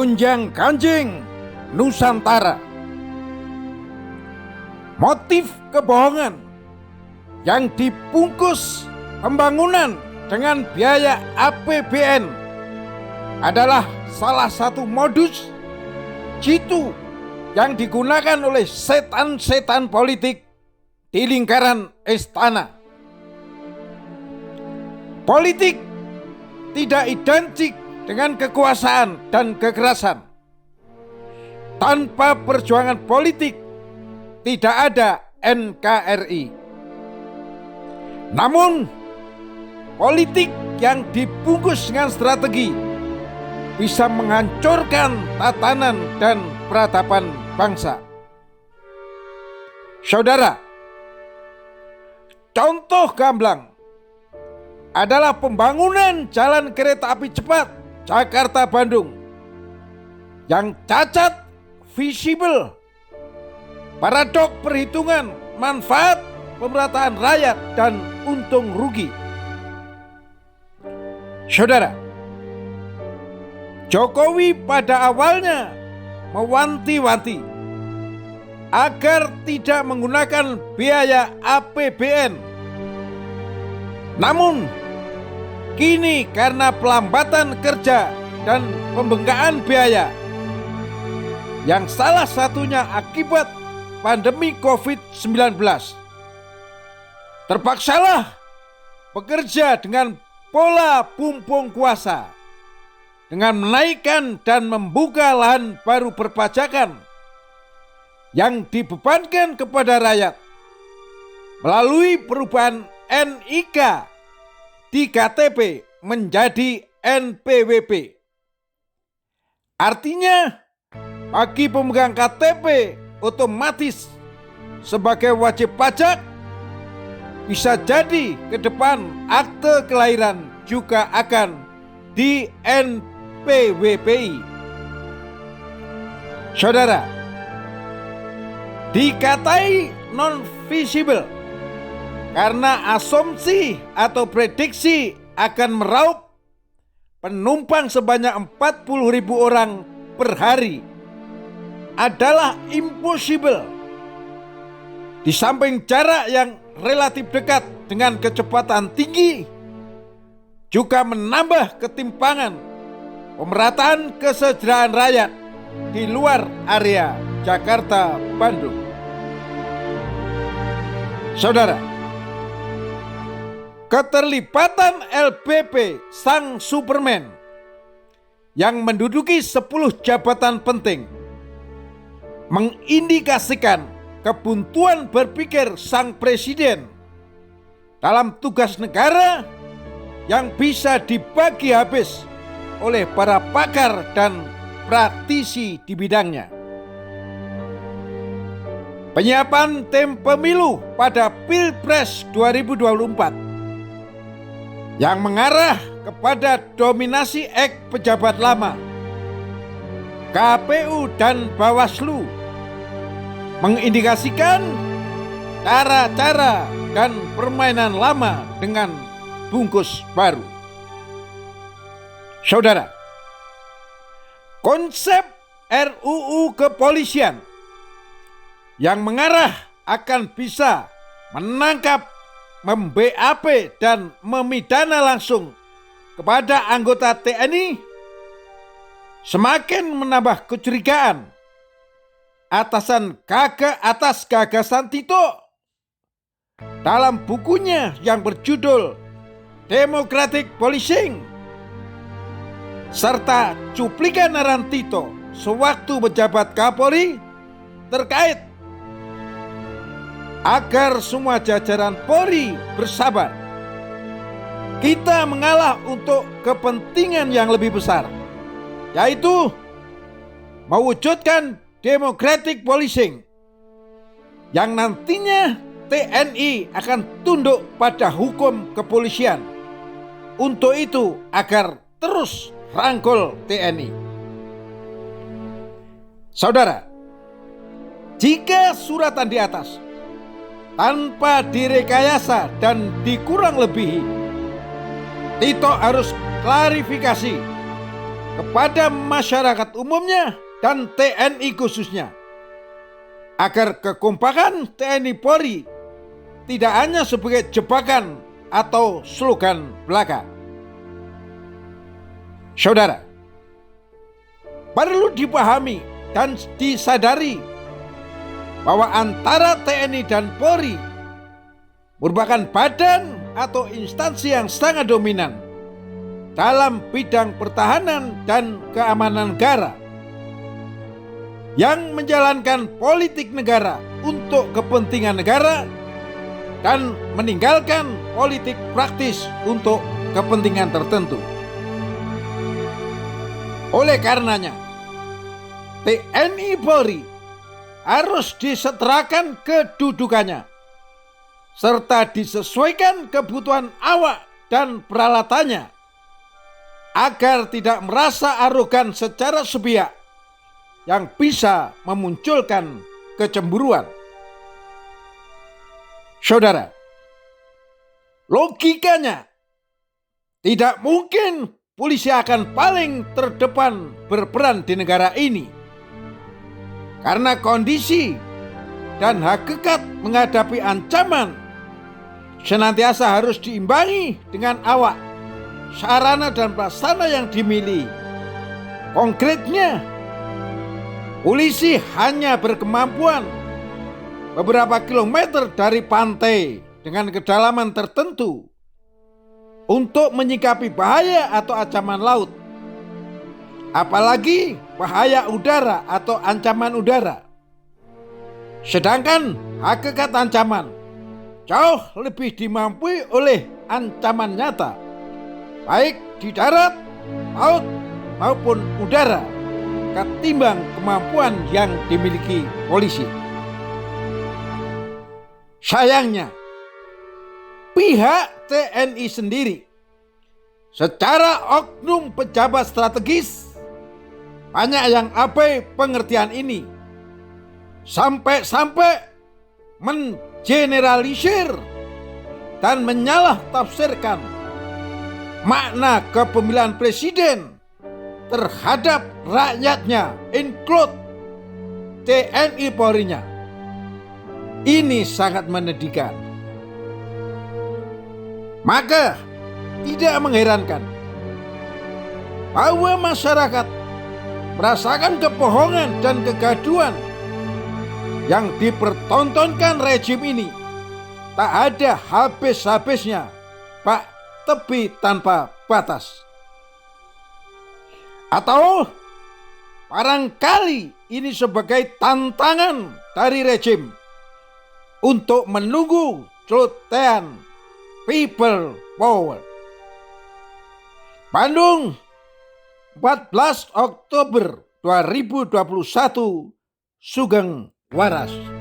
gonjang-ganjing Nusantara. Motif kebohongan yang dibungkus pembangunan dengan biaya APBN adalah salah satu modus jitu yang digunakan oleh setan-setan politik di lingkaran istana. Politik tidak identik dengan kekuasaan dan kekerasan. Tanpa perjuangan politik tidak ada NKRI. Namun, politik yang dibungkus dengan strategi bisa menghancurkan tatanan dan peradaban bangsa. Saudara, contoh gamblang adalah pembangunan jalan kereta api cepat Jakarta-Bandung yang cacat visible, paradok perhitungan manfaat pemerataan rakyat dan untung rugi. Saudara, Jokowi pada awalnya mewanti-wanti agar tidak menggunakan biaya APBN. Namun, kini karena pelambatan kerja dan pembengkakan biaya, yang salah satunya akibat pandemi COVID-19, terpaksalah bekerja dengan pola bumbung kuasa dengan menaikkan dan membuka lahan baru perpajakan yang dibebankan kepada rakyat melalui perubahan NIK di KTP menjadi NPWP. Artinya, bagi pemegang KTP otomatis sebagai wajib pajak, bisa jadi ke depan akte kelahiran juga akan di NPWPI. Saudara, dikatai non-visible karena asumsi atau prediksi akan meraup penumpang sebanyak 40.000 orang per hari adalah impossible. Di samping jarak yang relatif dekat dengan kecepatan tinggi, juga menambah ketimpangan pemerataan kesejahteraan rakyat di luar area Jakarta-Bandung. Saudara, keterlibatan LBP sang Superman yang menduduki 10 jabatan penting mengindikasikan kebuntuan berpikir sang presiden dalam tugas negara yang bisa dibagi habis oleh para pakar dan praktisi di bidangnya. Penyiapan tim pemilu pada Pilpres 2024 yang mengarah kepada dominasi pejabat lama, KPU dan Bawaslu mengindikasikan cara-cara dan permainan lama dengan bungkus baru. Saudara, konsep RUU kepolisian yang mengarah akan bisa menangkap, mem-BAP dan memidana langsung kepada anggota TNI semakin menambah kecurigaan atas gagasan Tito dalam bukunya yang berjudul Democratic Policing serta cuplikan arahan Tito sewaktu menjabat Kapolri terkait agar semua jajaran Polri bersabar. Kita mengalah untuk kepentingan yang lebih besar, yaitu mewujudkan Democratic Policing yang nantinya TNI akan tunduk pada hukum kepolisian. Untuk itu agar terus rangkul TNI. Saudara, jika suratan di atas tanpa direkayasa dan dikurang lebihi, Tito harus klarifikasi kepada masyarakat umumnya dan TNI khususnya, agar kekompakan TNI Polri tidak hanya sebagai jebakan atau slogan belaka. Saudara, perlu dipahami dan disadari bahwa antara TNI dan Polri merupakan badan atau instansi yang sangat dominan dalam bidang pertahanan dan keamanan negara, yang menjalankan politik negara untuk kepentingan negara dan meninggalkan politik praktis untuk kepentingan tertentu. Oleh karenanya, TNI Polri harus disetarakan kedudukannya serta disesuaikan kebutuhan awak dan peralatannya agar tidak merasa arogan secara sepihak yang bisa memunculkan kecemburuan. Saudara, logikanya tidak mungkin polisi akan paling terdepan berperan di negara ini, karena kondisi dan hakikat menghadapi ancaman senantiasa harus diimbangi dengan awak, sarana dan prasarana yang dimiliki. Konkretnya, polisi hanya berkemampuan beberapa kilometer dari pantai dengan kedalaman tertentu untuk menyikapi bahaya atau ancaman laut, apalagi bahaya udara atau ancaman udara. Sedangkan hakikat ancaman jauh lebih dimampui oleh ancaman nyata, baik di darat, laut, maupun udara, ketimbang kemampuan yang dimiliki polisi. Sayangnya, pihak TNI sendiri secara oknum pejabat strategis banyak yang abai pengertian ini, sampai-sampai mengeneralisir dan menyalah tafsirkan makna kepemilihan presiden terhadap rakyatnya, include TNI Polri-nya. Ini sangat menyedihkan. Maka tidak mengherankan bahwa masyarakat merasakan kebohongan dan kegaduhan yang dipertontonkan rejim ini tak ada habis-habisnya, Pak, tepi tanpa batas. Atau barangkali ini sebagai tantangan dari rejim untuk menunggu celotehan people power. Bandung, 14 Oktober 2021, Sugeng Waras.